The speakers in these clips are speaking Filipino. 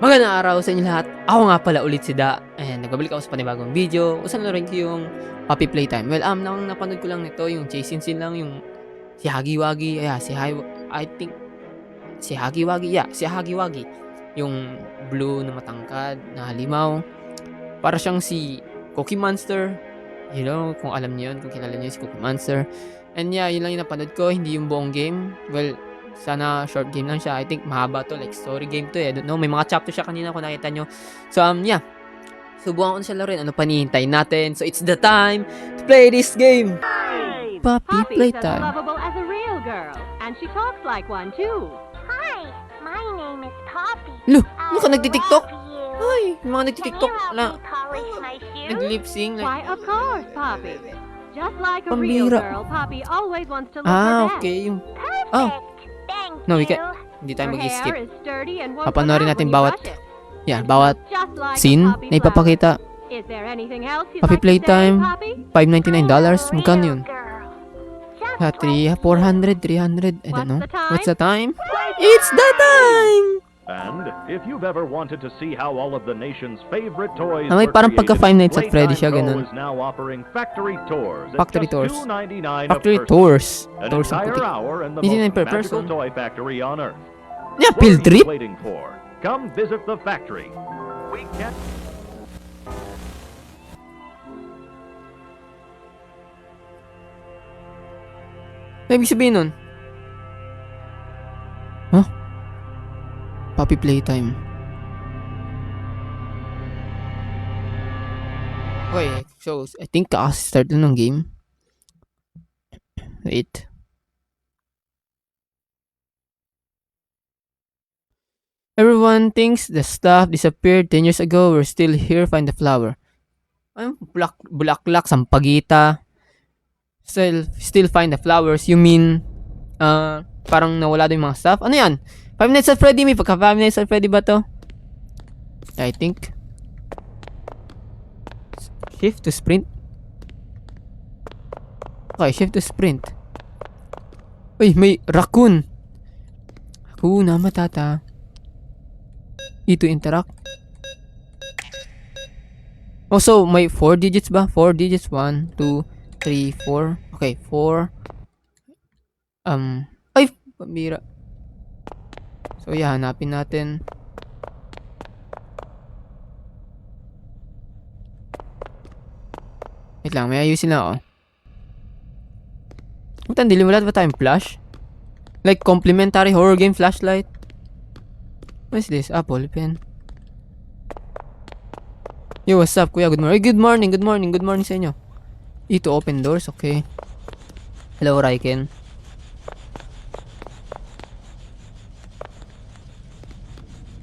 Magandang araw sa inyo lahat. Ako nga pala ulit si Da and nagbabalik ako sa panibagong video kung saan narin ko yung Puppy Playtime. Well, napanood ko lang nito yung chasing scene lang yung si Huggy Wuggy. I think si Huggy Wuggy. Yeah, si Huggy Wuggy. Yung blue na matangkad na halimaw. Para siyang si Cookie Monster. You know, kung alam niyo yun, kung kilala niyo si Cookie Monster. And yeah, yun lang yung napanood ko, hindi yung buong game. Well, sana short game lang siya. I think mahaba to, like story game to eh. I don't know, may mga chapter siya kanina kung nakita nyo. So yeah, subukan ko na siya laruin. Ano pa nihintay natin? So it's the time to play this game. Puppy Poppy's as Playtime. lovable as a real girl, and she talks like one too. Hi, my name is Poppy. Lo, ano ka nagtitiktok? I love you. Ay, yung mga Can you nagtitiktok help na me polish my shoes? nag-lip sync. Why, of course, Poppy. Just like a Pambira. real girl, Poppy always wants to look her best. Okay. Yung, Perfect. Oh. Thank no, we you. can, hindi tayo Her mag-skip. hair is sturdy and won't Papanoorin come out natin when you bawat, brush it. yeah, bawat Just like a scene poppy na ipapakita. flower. Is there anything else you'd Puppy like to say, Playtime. Poppy? $5.99. I'm a Magkano real yun? girl. Just Ha, like 400, 300. I don't What's know. the time? What's the time? It's the time! And if you've ever wanted to see how all of the nation's favorite toys May were parang pagka created, Five Nights at Freddy siya, Playtime ganun. Pro is now offering factory tours at Factory just tours. $2.99 a Factory person. tours. An Tours ang entire puti. hour in the $99 most per magical person. toy factory on Earth. Yeah, What field are you trip? waiting for? Come visit the factory. We can. Ano ibig sabihin nun? Huh? Puppy Playtime. Okay, so I think start na ng game. Wait. Everyone thinks the stuff disappeared 10 years ago. We're still here, find the flower. Ano? Bulaklak, sampagita. Still find the flowers. You mean, parang nawala din yung mga stuff? Ano yan? 5 Nights at Freddy. May pagka 5 Nights at Freddy ba to? I think. Shift to sprint. Okay, shift to sprint. Uy, may raccoon. Hakuna Matata. E to interact. Also, may 4 digits ba? 4 digits. 1, 2, 3, 4. Okay, 4. Ay, pambira. So, yeah, hanapin natin. Wait lang, may ayusin lang ako. Putan, wala ba tayong flash? Like, complimentary horror game flashlight? What is this? Apple pen. Yo, what's up, kuya? Good morning. Hey, good morning, good morning, good morning sa inyo. E to open doors, okay. Hello, Raiken.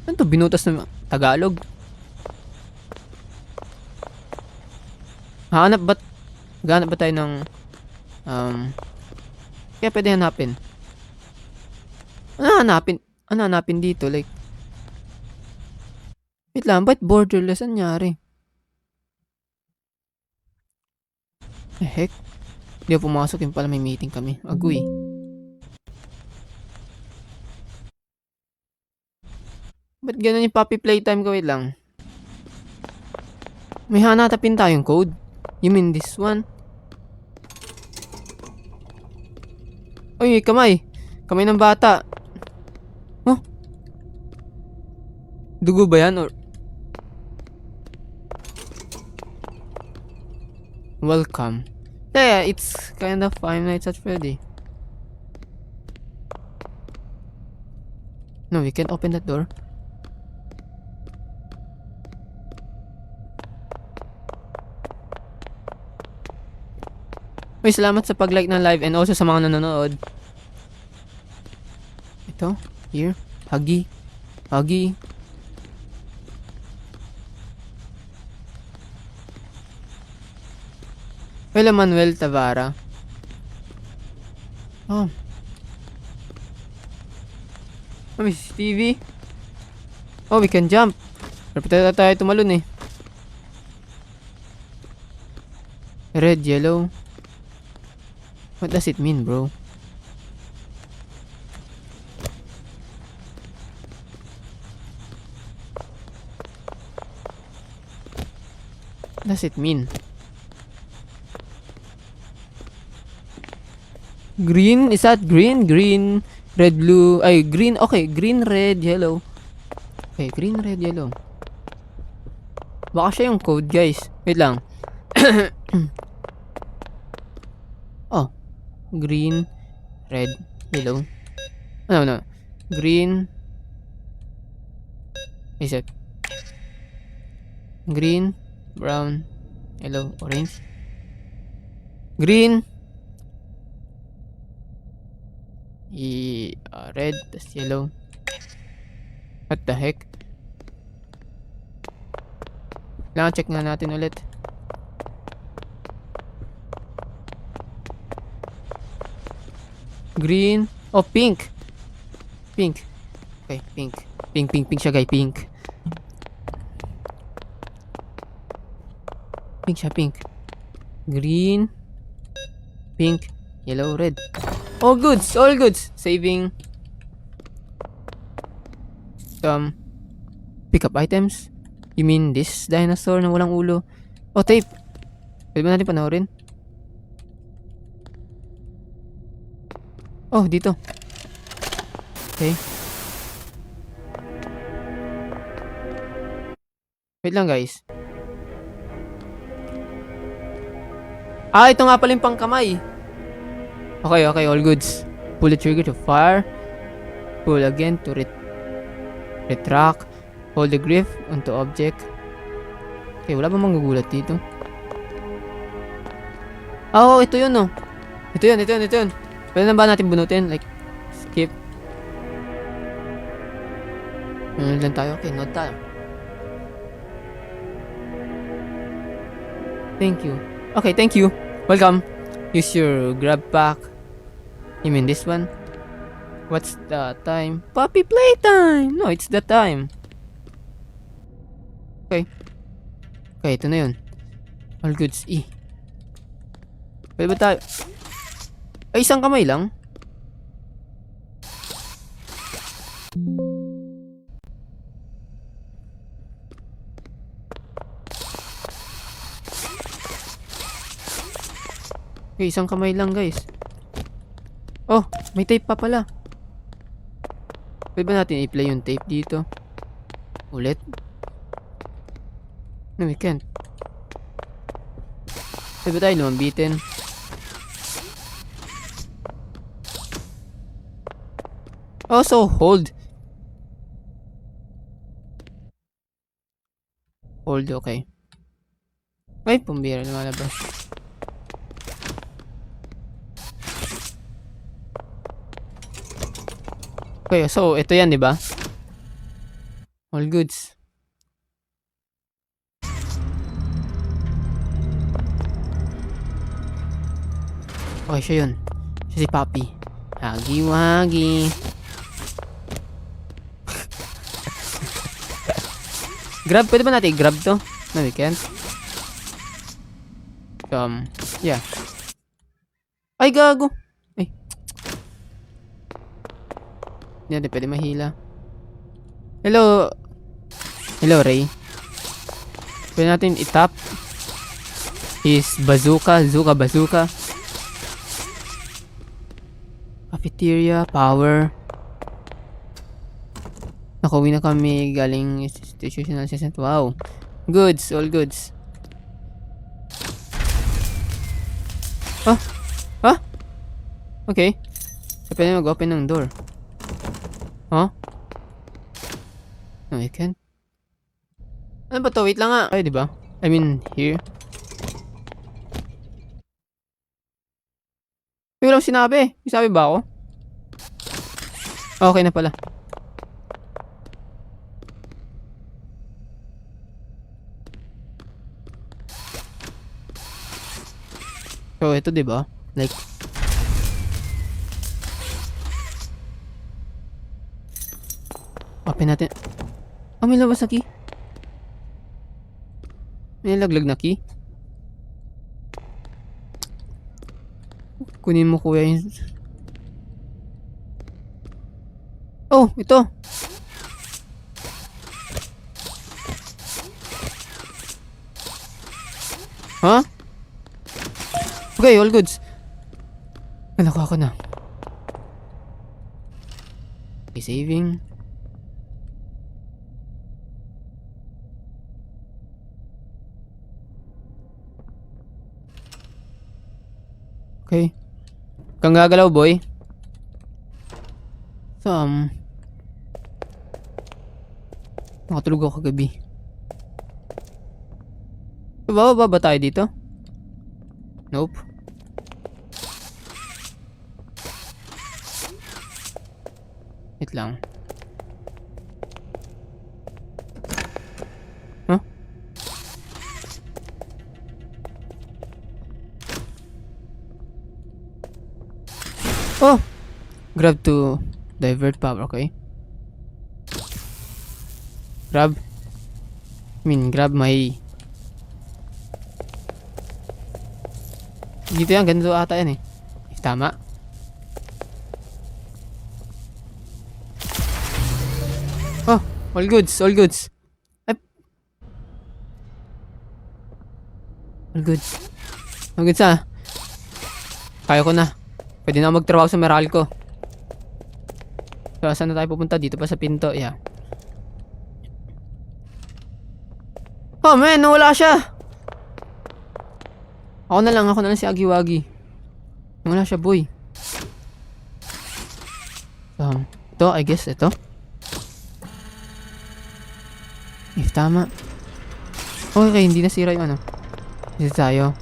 Ano to? Binutas ng Tagalog? Hanap ba tayo ng kaya pwede hanapin. Ano hanapin dito? Like, wait lang, ba't borderless? Ano nangyari? Heck? Hindi ako pumasok, yung pala may meeting kami. Agoy. Ba't ganun yung Puppy Playtime ko? Wait lang. May hanatapin tayong code. You mean this one? Uy, kamay. Kamay ng bata. Oh? Dugo ba yan? Or... Welcome. Yeah, it's kind of Five Nights at Freddy. No, we can't open that door. Uy, salamat sa pag-like ng live and also sa mga nanonood. Ito, here, Huggy. Huggy. Hello, Manuel Tavara. Oh. Oh, may CCTV. Oh, we can jump. Pero tayo tumalon eh. Red, yellow. What does it mean, bro? does it mean? Green? Is that green? Green, red, blue. Ay, green. Okay, green, red, yellow. Okay, green, red, yellow. Baka siya yung code, guys. Wait lang. Oh. Green, red, yellow. No. Green. Is it? Green, brown, yellow, orange. Green. Red, tas yellow. What the heck? Kailangan check nga natin ulit. Green. Oh, pink. Pink. Okay, pink. Pink siya, guys. Pink. Pink siya, pink. Green. Pink. Yellow, red. All goods. All goods. Saving. Pick up items. You mean this dinosaur na walang ulo? Oh, tape. Pwede ba natin panoorin? Oh, dito. Okay. Wait lang, guys. Ito nga pala yung pangkamay. Okay, all goods. Pull the trigger to fire. Pull again to retract. Hold the grip onto object. Okay, wala ba manggugulat dito? Oh, ito yun, no. Ito yun. Pwede na ba natin bunutin? Like, skip. Nanonood lang tayo. Okay, nod tayo. Thank you. Okay, thank you. Welcome. Use your grab pack. You mean this one? What's the time? Puppy playtime! No, it's the time. Okay, ito na yun. All goods. Pwede ba tayo? Ay, isang kamay lang? Okay, isang kamay lang, guys. Oh, may tape pa pala. Pwede ba natin i-play yung tape dito? Ulit? No, we can't. Pwede ba tayo lumambitin? Oh, so hold. Hold, okay. Ay, pambira lumalabas. Okay, so ito yan, di ba? All goods. Okay, siya yun. Siya si Papi. Hagi-wagi. Grab, pwede ba natin i-grab to? No, we can't. Yeah. Ay, gago. Ay. Hindi natin pwede mahila. Hello. Hello, Ray. Pwede natin i-tap his bazooka. Bazooka. Cafeteria, power. Nakauwi na kami galing institutional assistant. Wow. Goods, all goods. Okay. So, pwede mag-open ng door. No, I can't. Ano ba to? Wait lang nga. Ay, diba? I mean, here. May walang sinabi. May sabi ba ako? Okay na pala. So, ito diba? Like, open natin. Oh, may labas na key. May laglag na key. Kunin mo, kuya, yun. Oh, ito. Huh? Okay, all goods. Ay, nakuha ko na. Okay, saving. Okay. Kang gagalaw, boy. So, nakatulog ako kagabi. Bababa ba tayo dito? Nope. Wait lang. Huh? Oh! Grab to divert power, okay? Grab. Grab my... Dito yan, ganito ata yan eh. Tama. Oh, all goods, all goods. All goods. All goods Kaya ko na. Pwede na ako magtrabaho sa Meralco. So, saan na tayo pupunta? Dito pa sa pinto, yeah. Oh man, nawala siya. Ako na lang si Agiwagi. Nawala siya, boy. Ito, I guess, ito. If tama. Okay, hindi nasira yung ano. Dito tayo.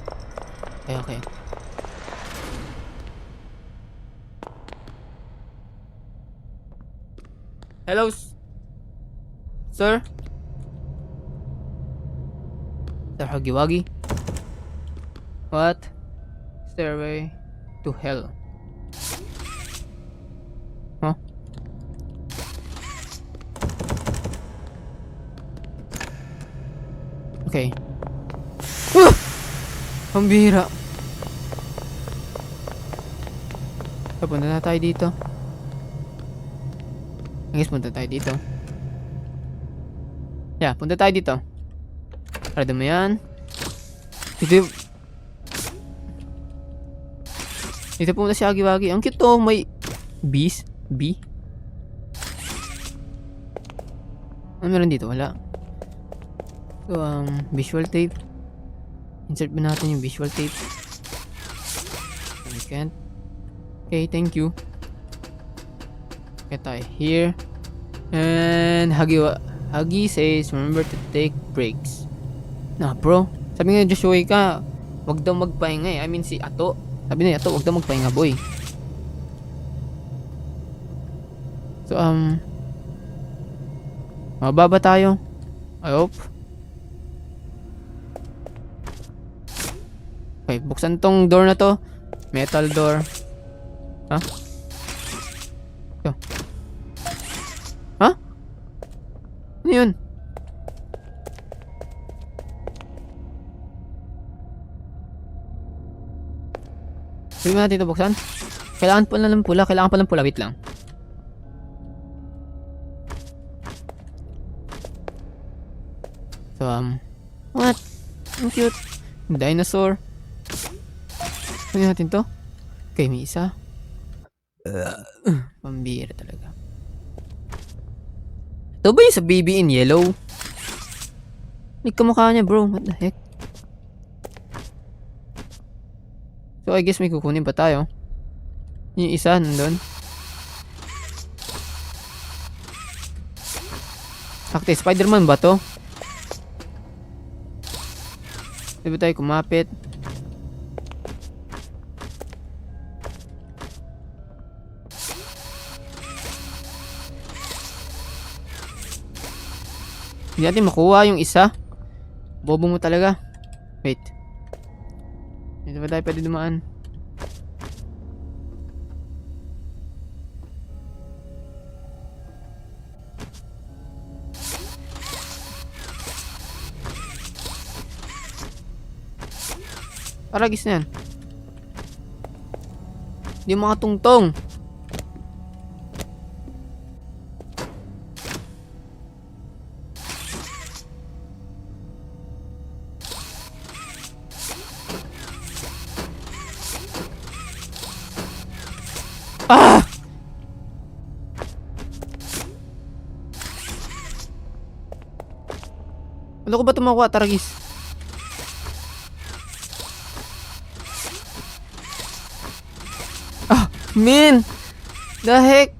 Okay. Hello, sir? Sir Hagiwagi? What? Stairway to hell. Huh? Okay. Ang bihira. Punta na tayo dito. I guess punta tayo dito. Yeah, punta tayo dito. Parado mo yan. Dito pumunta si Agiwagi. Ang cute to. May bees. Bee. Ano meron dito? Wala. So, visual tape. Insert ba natin yung visual tape? We can't. Okay, thank you. Get tayo here. And Hagi says, remember to take breaks. Nah, bro. Sabi nga Joshua ka, wag daw magpahinga eh. I mean si Ato. Sabi na Ato, wag daw magpahinga, boy. So, mababa tayo. I hope. Okay, buksan tong door na to. Metal door. Ha? Ito. Ha? Ano yun? Pwede mo natin ito buksan? Kailangan pa ng pula. Kailangan pa ng pula. Wait lang. So, what? Ang cute. Dinosaur. Pwede natin to? Okay, may isa. Pambira talaga. Ito ba yung sa baby in yellow? May kamukha niya, bro. What the heck? So, I guess may kukunin pa tayo. Yung isa, nandun. Sakti, Spider-Man ba to? Di ba tayo kumapit? Hindi natin makuha yung isa. Bobo mo talaga. Wait. Hindi ba tayo pwede dumaan? Paragis na yan. Hindi makatungtong. Ah! Ano ko ba tumawa, Taragis? Ah, man! The heck?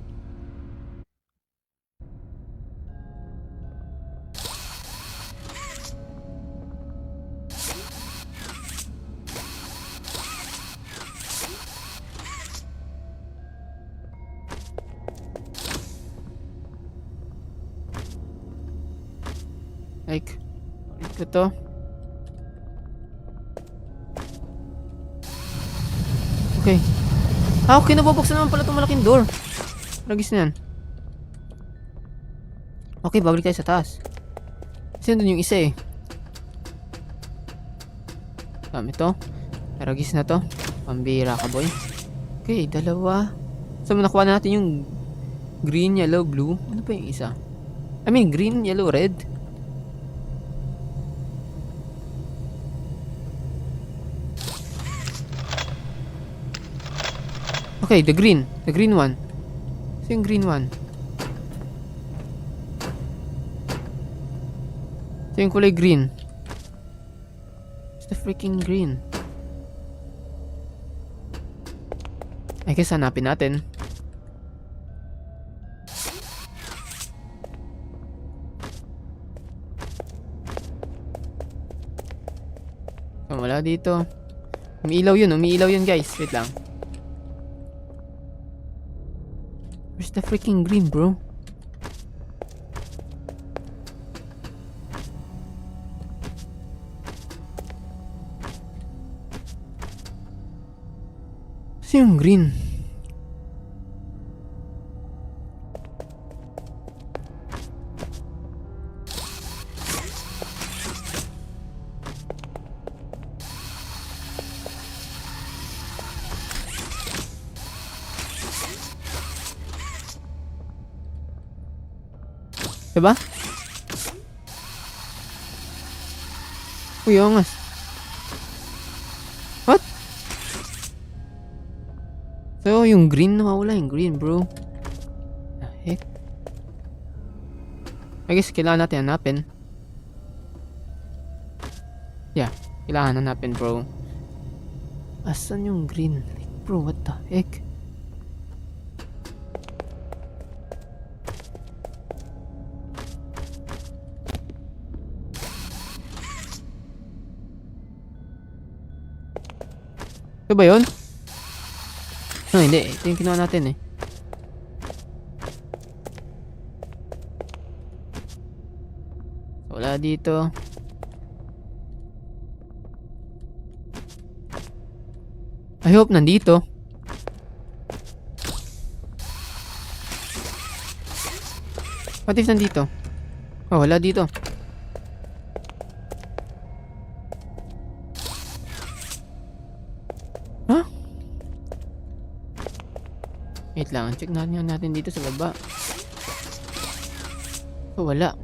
Like, ulit ko to. Okay. Ah, okay, nabubuksan naman pala itong malaking door. Ragis na yan. Okay, babalik tayo sa taas. Kasi nandun yung isa eh. Ito. Ragis na to. Pambira ka, boy. Okay, dalawa. So, nakuha na natin yung green, yellow, blue. Ano pa yung isa? I mean, green, yellow, red. Okay, the green one. Ito yung green one. Ito yung kulay green. It's the freaking green. I guess hanapin natin. So, wala dito. Umiilaw yun guys. Wait lang. Where's the freaking green, bro? Kasi yung green. Diba? Uy, angas. What? So, yung green nawawala, yung green, bro. The heck? I guess kailangan natin hanapin. Yeah, kailangan hanapin, bro. Asan yung green? Like, bro, what the heck? Ito ba yun? No, hindi. Ito yung kinuha natin eh. Wala dito. I hope nandito. What if nandito? Oh, wala dito. Huh? Wait lang, check natin dito sa baba. Oh, wala.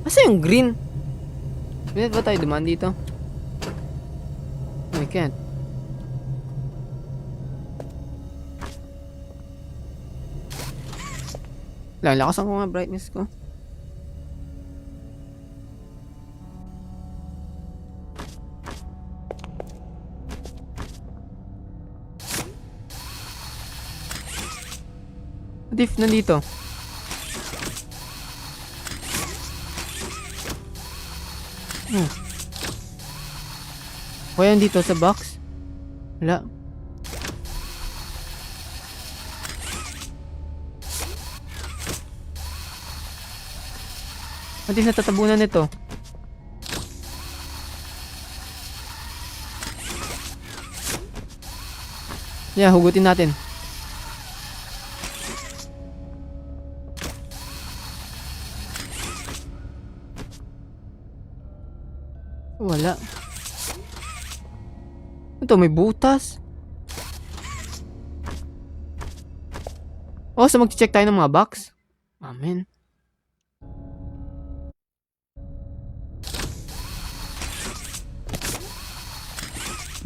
Asa yung green? Pwede ba tayo dumaan dito? Oh, I can't. Lalakasan ko nga brightness ko. What if nandito? Kaya dito sa box? Wala. What if natatabunan nito? Yeah, hugutin natin. Wala. Ito, may butas. Oh, so mag-check tayo ng mga box. Amen.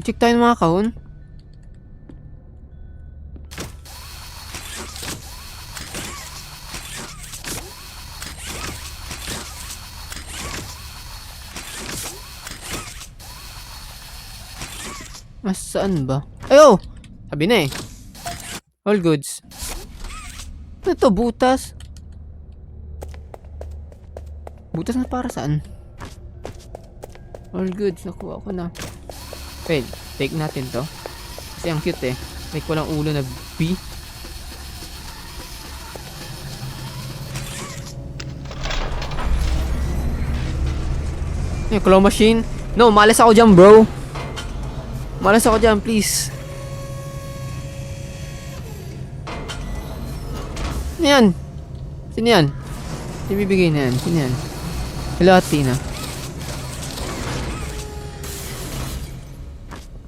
Check tayo ng mga kahon. Saan ba? Ay, oh! Sabi na eh. All goods. Ano to? Butas? Butas na para saan? All goods. Nakuha ko na. Okay, take natin to. Kasi ang cute eh. Like walang ulo na B. Yung claw machine. No, malas ako dyan, bro. Malas ako dyan, please. Sino yan? Sino yan? Sino bibigay na yan? Sino yan? Hello, Athena.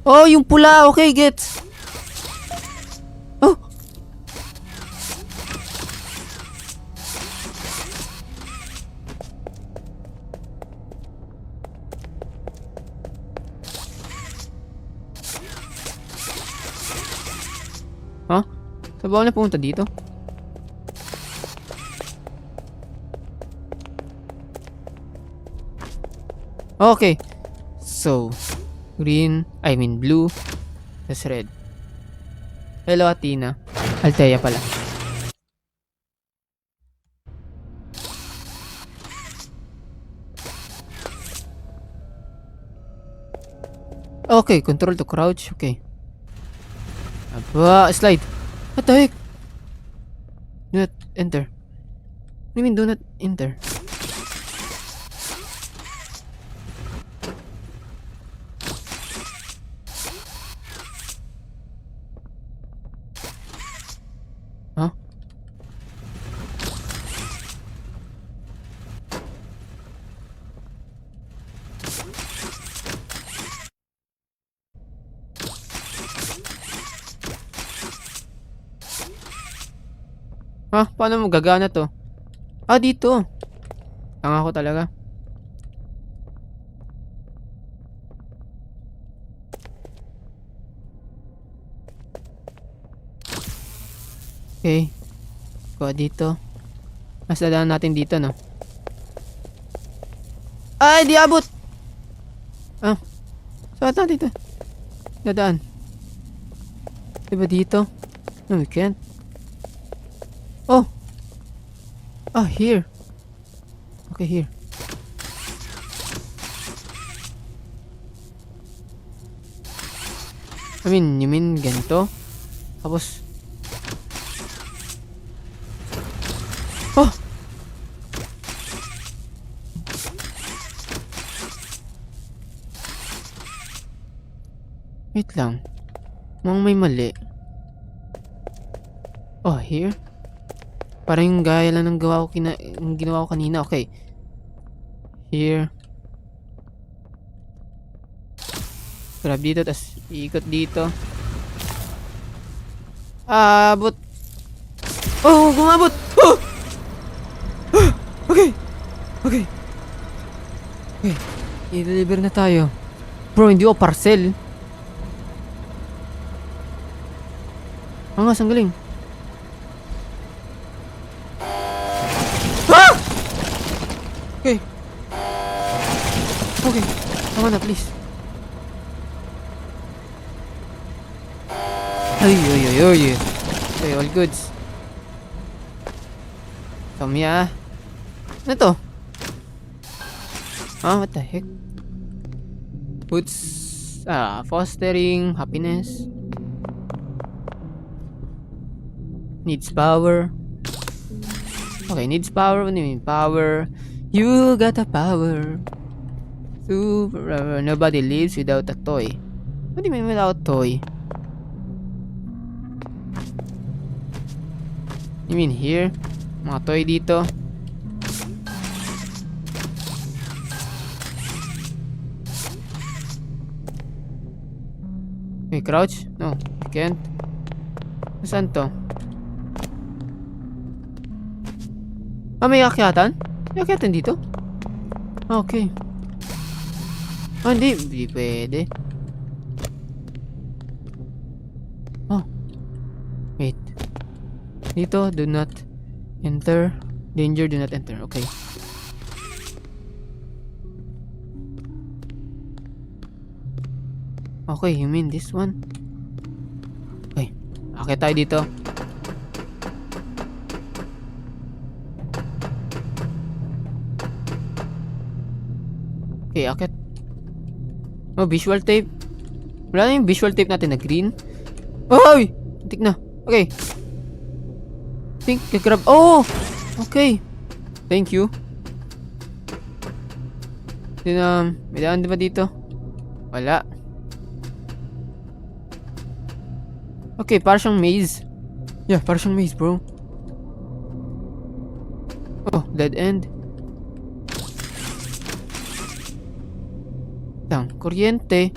Oh, yung pula. Okay, gets. Oh. Huh? Saan ba ako na pumunta dito? Okay. So, blue. Tapos red. Hello, Athena. Althea pala. Okay, control to crouch. Okay. Aba, slide. What the heck? Do not enter. What do you mean do not enter? Huh? Paano mo gagana to? Dito. Tanga ko talaga. Okay. Kuha dito. Mas dadaan natin dito, no? Ay, di abot! Saan natin dito? Dadaan. Diba dito? No, we can't. Oh! Here. Okay, here. You mean ganito? Tapos... Oh! Wait lang. Mukhang may mali. Here? Parang yung gaya lang ng ginawa ko kanina. Okay. Here. Grab dito, tas iikot dito. Abot. Oh, gumabot! Oh! Okay. Okay. Okay. I-deliver na tayo. Bro, hindi ako parcel. Angas, ang galing. Okay. Okay. Tama na, please. Ay. Okay, all goods. Kamya. Ano to? What the heck? Boots. Fostering happiness. Needs power. Okay, needs power. What do you mean? Power. You got the power. Super. Nobody lives without a toy. What do you mean without toy? You mean here? Mga toy dito. Okay, crouch? No, I can't. Saan to? May akyatan? May akyatan dito? Okay. Hindi pwede. Wait. Dito, do not enter. Danger, do not enter. Okay. Okay, you mean this one? Okay. Akit tayo dito. Okay, akit. Oh, visual tape. Wala na yung visual tape natin na green. Oy! Tintik na. Okay. Think, grab. Oh! Okay. Thank you. Then, may daan ba dito? Wala. Okay, para siyang maze. Yeah, para siyang maze, bro. Oh, dead end. Lang, kuryente.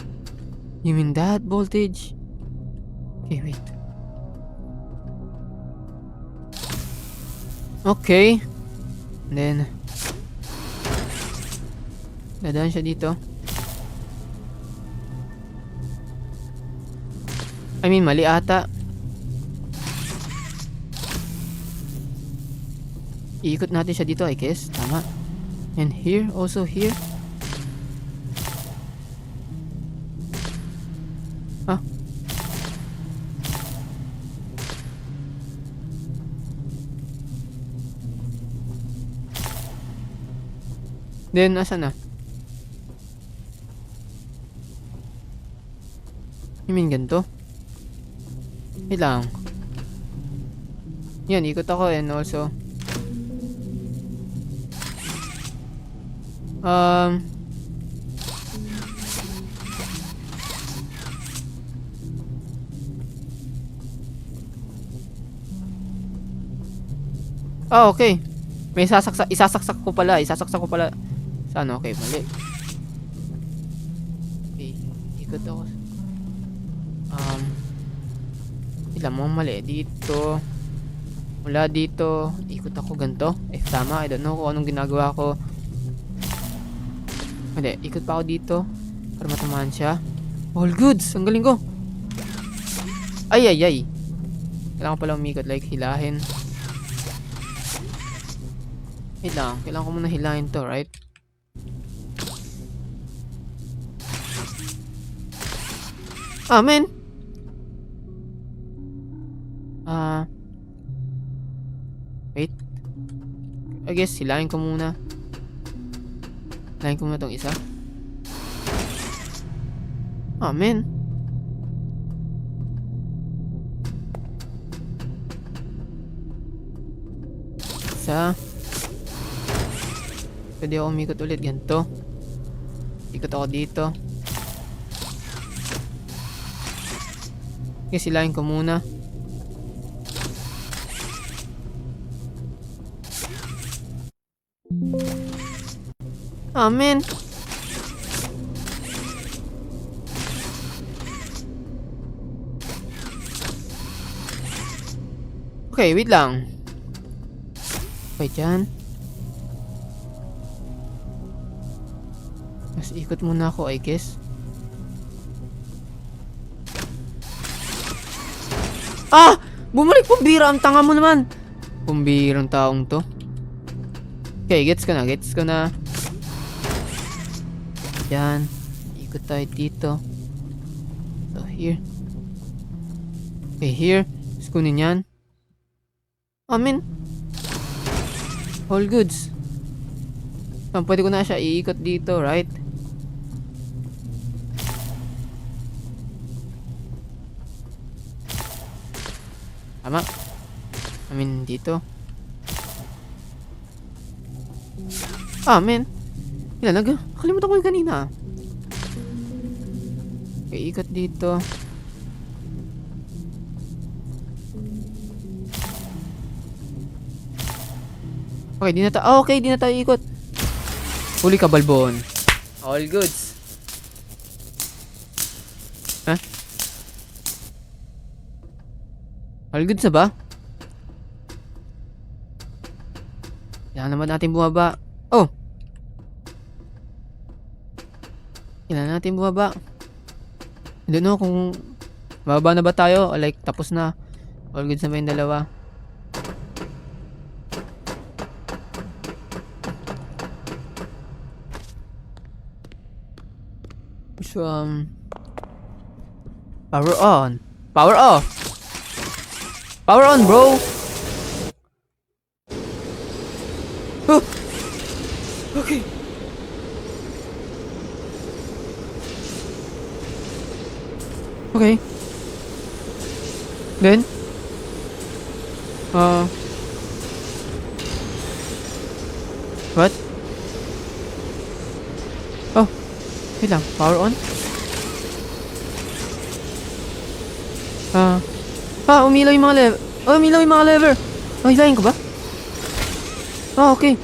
You mean that voltage? Okay, wait. Okay. And then, dadaan siya dito. I mean, mali ata. Iikot natin siya dito, I guess. Tama. And here, also here. Ah. Then, asa na? You mean ganito? Wait lang. Yan, ikot ako and also okay. May isasaksak ko pala sa ano, okay, mali. Okay, ikot ako. Ilan mo mali dito. Mula dito, ikot ako ganito. If tama, I don't know kung anong ginagawa ko. Hindi, ikot pa ako dito para matamaan siya. All goods, ang galing ko. Ay. Kailangan pala umikot, like hilahin. Wait lang, kailangan ko muna hilahin to, right? Man. Wait. I guess hilahin ko muna. Hilahin ko muna tong isa. Man. Isa. Pwede ako umikot ulit ganito. Ikot ako dito. Okay, silahin ko muna. Man. Okay, wait lang. Okay, dyan. Mas ikot muna ako, I guess. Bumalik pumbira. Ang tanga mo naman. Pumbirang taong to. Okay, gets ko na. Yan. Ikot tayo dito. So, here. Okay, here. Let's kunin yan. Man. All goods. Pwede ko na siya iikot dito, right? Tama. I mean, dito. Man. Nakalimutan ko yung kanina. Okay, ikot dito. Okay, di na tayo ikot. Huli ka, Balbon. All goods. All goods na ba? Kailangan naman natin bumaba. Kailangan natin bumaba. I don't know kung bababa na ba tayo o like tapos na. All goods na ba yung dalawa? So, power on. Power off. Power on, bro. Oh. Okay. Okay. Then, what? Oh, wait lang. Power on? Umilaw yung mga lever. Oh, umilaw yung mga lever. Oh, hilahin ko ba? Okay.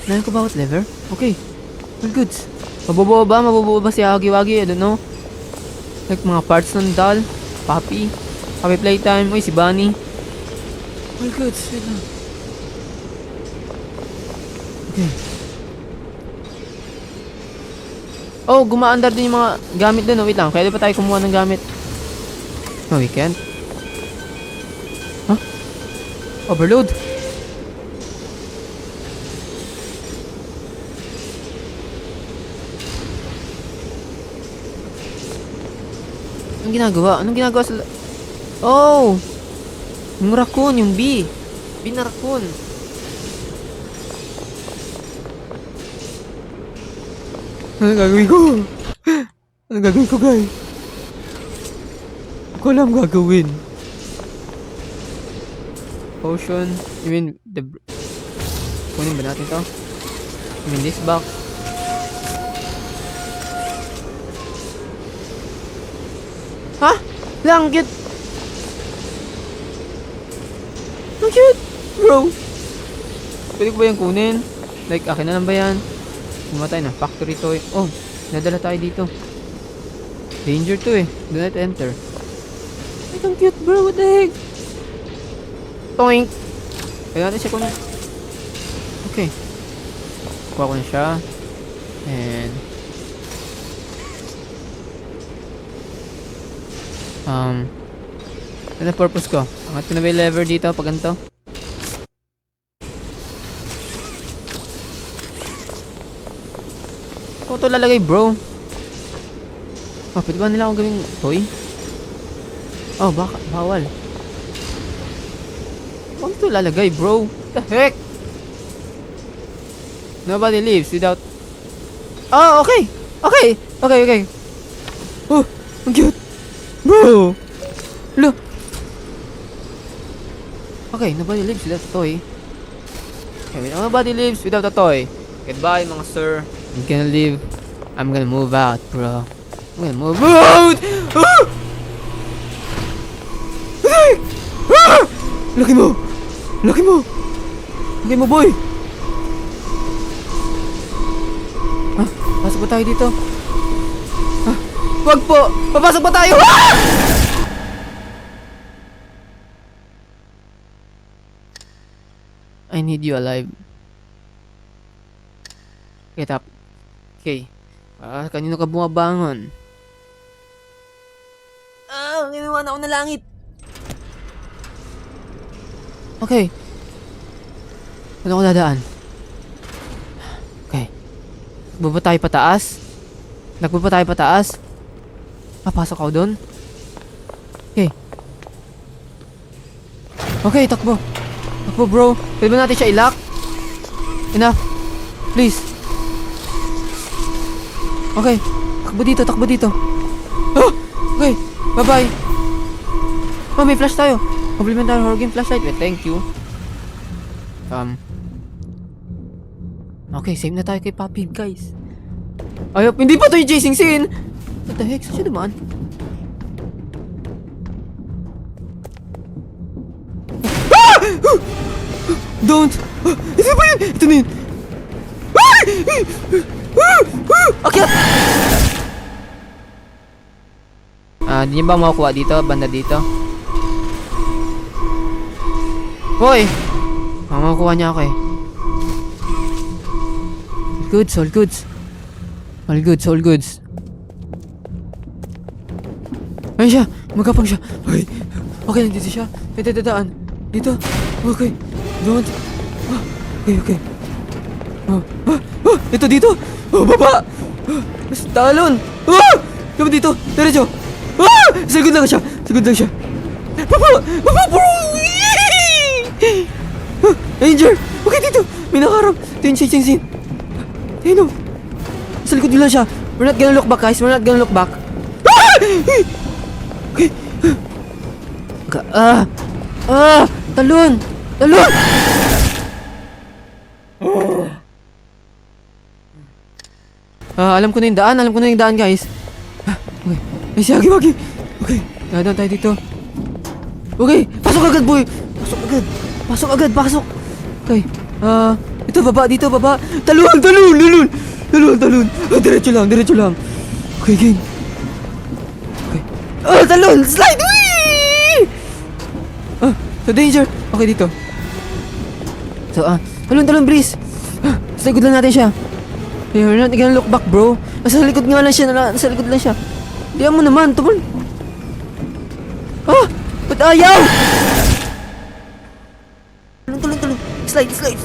Hilahin ko ba out lever? Okay. All goods. Mabubuo ba si Huggy-Wuggy? I don't know. Like mga parts ng doll. Puppy. Puppy playtime. Uy, si Bunny. All goods. Wait lang. Okay. Oh, gumaandar din yung mga gamit dun. Oh, wait lang. Pwede pa tayo kumuha ng gamit. No, we can't. Huh? Overload. Anong ginagawa? Anong ginagawa sa... Oh! Yung raccoon, yung bee. Bee na raccoon. Anong gagawin ko? Anong gagawin ko, guys? Hindi ko alam gagawin. Potion. You mean the... Kunin ba natin to? You mean this box? Ha? Lang, cute! Ang cute! Bro! Pwede ko ba yung kunin? Like, akin na lang ba yan? Pumatay na. Factory toy. Oh, nadala tayo dito. Danger to eh. Do not enter. Ay, ang cute bro. What the heck? Toink! Kaya natin siya kung... Okay. Kuha ko na siya. And... ano purpose ko? Angat ko na ba yung lever dito pag ganito? Ako to lalagay bro. Oh, pwede ba nila akong gawing toy? Oh, bawal. Huwag to lalagay bro. What the heck? Nobody lives without... Oh, okay. Okay. Okay, okay. Oh, ang cute. Bro. Look. Okay, nobody lives without a toy. Okay, nobody lives without a toy. Goodbye mga sir. I'm gonna leave. I'm gonna move out, bro. I'm gonna move out! Ah! Ah! Laki mo! Laki mo! Laki mo, boy! Ah, pasok ba tayo dito? Ah, wag po! Papasok ba tayo? Ah! I need you alive. Get up. Okay. Kanino ka bumabangon? Ginawa na ako na langit. Okay. Ano ako dadaan? Okay. Takbo ba tayo pataas? Takbo ba tayo pataas? Papasok ako doon? Okay. Okay, takbo. Takbo bro. Pwede ba natin siya i-lock? Enough. Please. Okay. Takbo dito, takbo dito. Oh! Okay. Bye-bye. Oh, may flash tayo. Complimentary horror game flashlight. Wait, thank you. Okay, save na tayo kay Papi, guys. Ayop, hindi pa to yung chasing scene. What the heck? Saan siya dumaan? Ah! Don't! Ito ba yun? Ito na yun! Akyat! Di niyo ba makukuha dito? Banda dito? Hoy! Makukuha niya ako eh. Goods, all goods. All goods, all goods. Ayun siya. Magkapang siya. Okay. Okay, nandito siya. May dadaan. Dito. Okay. Don't. Okay. Ito dito. Baba. Talon. Dapat dito. Diretso. Sa likod lang siya. Baba, bro. Danger. Okay, dito. May nakaharap. Ito yung chasing. Ayun o. Sa likod nila siya. We're not gonna look back, guys. Okay. Talon. Alam ko na yung daan, guys. Okay. Ay, si Hagi-Wagi. Okay. Dadaan tayo dito. Okay. Pasok agad, boy. Pasok agad. Okay. Ito, baba. Talon. Diretso lang. Okay, game. Okay. Talon. Slide. Whee! So danger. Okay, dito. So, talon, please. Sa likod lang natin siya. Okay, we're not gonna look back, bro. Nasa likod lang siya. Diyan mo naman, tumul. Ba't ayaw? Tulong. Slide. Slide.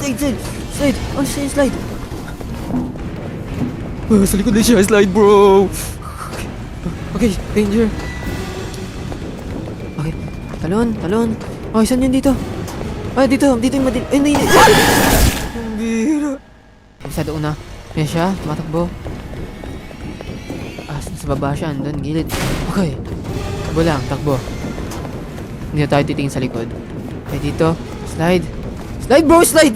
Sa likod lang siya. Slide, bro. Okay, danger. Okay, talon. Okay, saan yun dito? Dito yung madil. Hindi. Ang bira. Isa doon na. Yan siya, matakbo. Sa baba siya, andun, gilid. Okay. Takbo. Hindi na tayo titingin sa likod. Okay, dito. Slide, bro! Slide!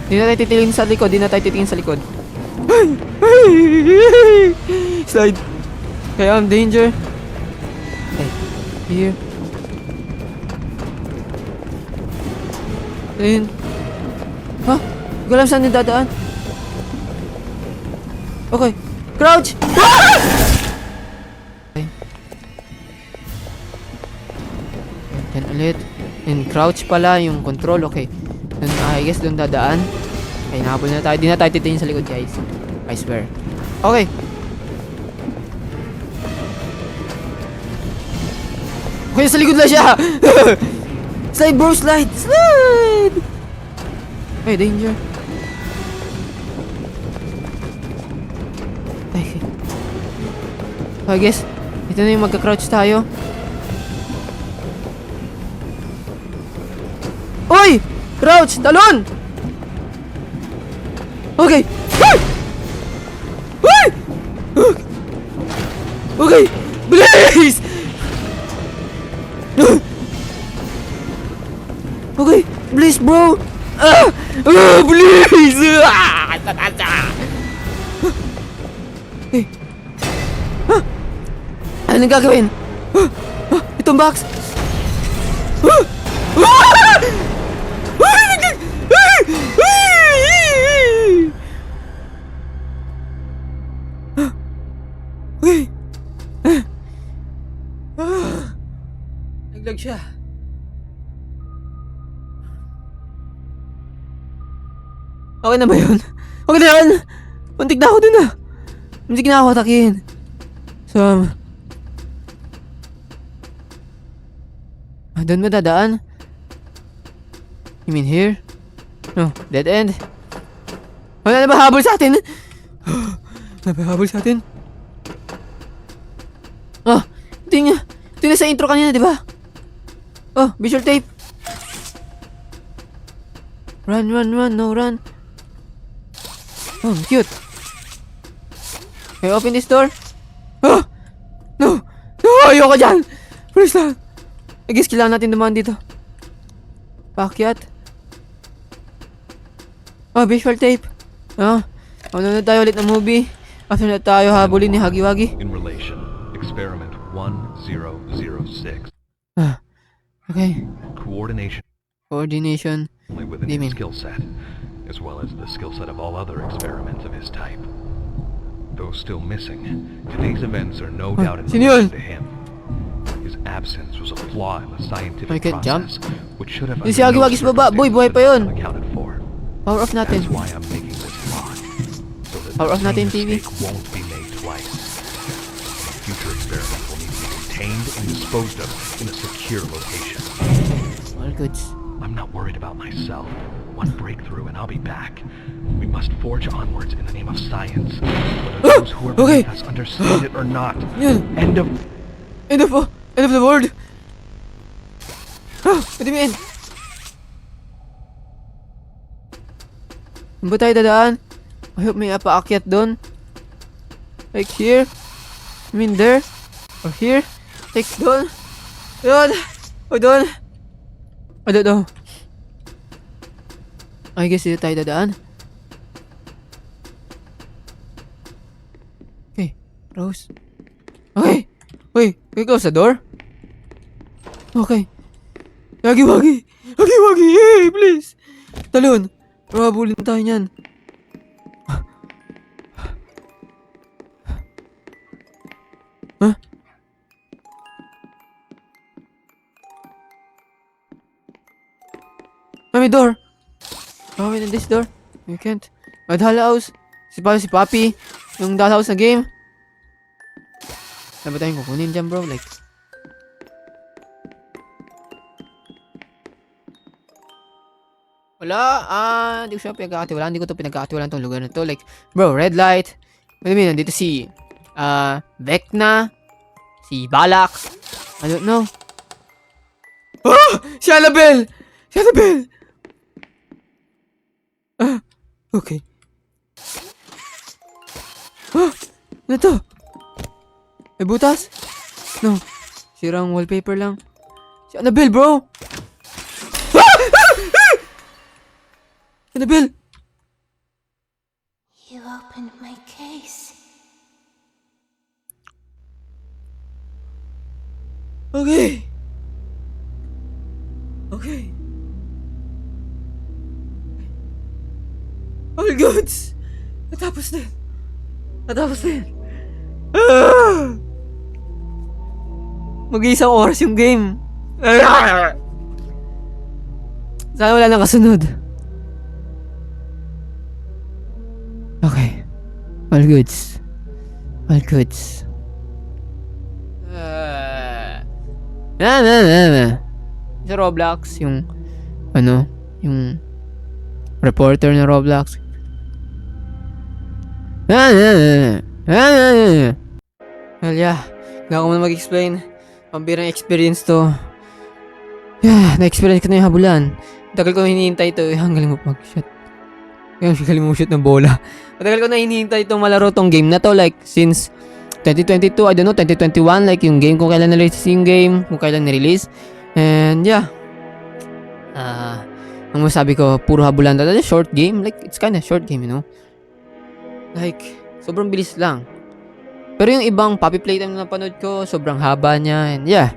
Hindi na tayo titingin sa likod. Slide. Okay, danger. Okay, here. Ayun. Hindi ko alam saan yung dadaan. Okay. Crouch! Okay. Then ulit. And crouch pala yung control. Okay. Then, I guess doon dadaan. Okay, nahabol na tayo. Di na tayo titingin sa likod, guys. I swear. Okay. Okay, sa likod na siya! Slide, bro! Slide! Okay, danger. Okay. I guess, ito na yung magka-crouch tayo. Oy! Crouch! Talon! Okay! Okay! Please! Okay! Please, bro! Please! Okay. Anong gagawin? Itong box! Okay. Naglag siya. Okay na ba yun? Okay na yan! Muntik na ako dun ah! Muntik na ako atakin. So, doon mo dadaan? You mean here? No, dead end. Wala na ba habol sa atin? Hindi na sa intro kanina, di ba? Visual tape. Run, run. Cute. Can you open this door? No, ayoko dyan. Please lang. I guess kailangan natin dumaan dito. Pakyat. Visual tape. Manonood tayo ulit ng movie. After na tayo habulin ni Hagi-Wagi. In relation, experiment 1006. Okay. Coordination Only within What do you his mean? skill set, as well as the skill set of all other experiments of his type. Though still missing, today's events are no doubt in Sino yun? relation to him. His absence was a flaw in the I scientific can jump? process, which should have Yung si Hagi-Wagi sa baba. Boy, buhay pa yun. accounted for. Power off natin. That's why I'm making this vlog, so that Power the off natin same TV. mistake won't be made twice. Future experiments will need to be and disposed of in a secure location. All goods. I'm not worried about myself. One breakthrough and I'll be back. We must forge onwards in the name of science. Whether those who are Okay. beneath us understand it or not. Yun. End of... End of the world! What do you mean? Saan ba tayo dadaan? I hope may paakyat doon. Like here? I mean there? Or here? Like doon? Doon! O doon? I don't know. I guess dito tayo dadaan. Okay, Rose. Okay! Wait, can we close the door? Okay. Wagi! Hey, please! Talon! Mabulin tayo niyan. Huh? May door! Open in this door. We can't. May dollhouse. Si Papi. Yung dollhouse na game. Ano ba tayong kukunin dyan, bro? Like... Wala, hindi ko siya pinagkakatiwalaan. Hindi ko to pinagkakatiwalaan tong lugar na to. Like, bro, red light. What do you mean? Nandito si, Vecna. Si Balak. I don't know. Oh! Si Annabelle! Si Annabelle! Okay. Ano to? May butas? No. Sirang wallpaper lang. Si Annabelle, bro! Annabelle! You opened my case. Okay. Okay. All goods! Natapos na yun. Mag-iisang oras yung game. Sana wala nang kasunod. Okay. All goods. Sa Roblox, yung reporter na Roblox. Well, yeah. Hindi ako muna mag-explain. Pambirang experience to. Yeah, na-experience ko na yung habulan. Tagal ko na hinihintay ito. Ang galing mo mag-shot. Ang galing mo shoot ng bola. Matagal ko na hinihintay itong malaro tong game na to. Like, since 2022, I don't know, 2021. Like, yung game, kung kailan na-release yung game. Kung kailan na-release. And, yeah. Ang masabi ko, puro habulan. That's a short game. Like, it's kinda short game, you know. Like, sobrang bilis lang. Pero yung ibang Puppy Playtime na napanood ko, sobrang haba niya. And yeah,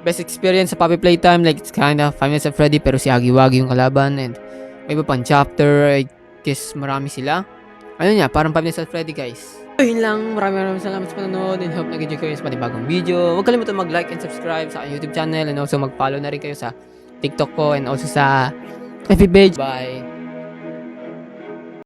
best experience sa Puppy Playtime. Like, it's kinda 5 Nights at Freddy, pero si Hagi-Wagi yung kalaban. And may iba pang chapter. I guess marami sila. Ano niya, parang 5 Nights at Freddy, guys. Ayun lang, maraming salamat sa panonood. And hope nag-enjoy kayo sa panibagong video. Huwag kalimutan mag-like and subscribe sa aking YouTube channel. And also mag-follow na rin kayo sa TikTok ko. And also sa FB page. Bye!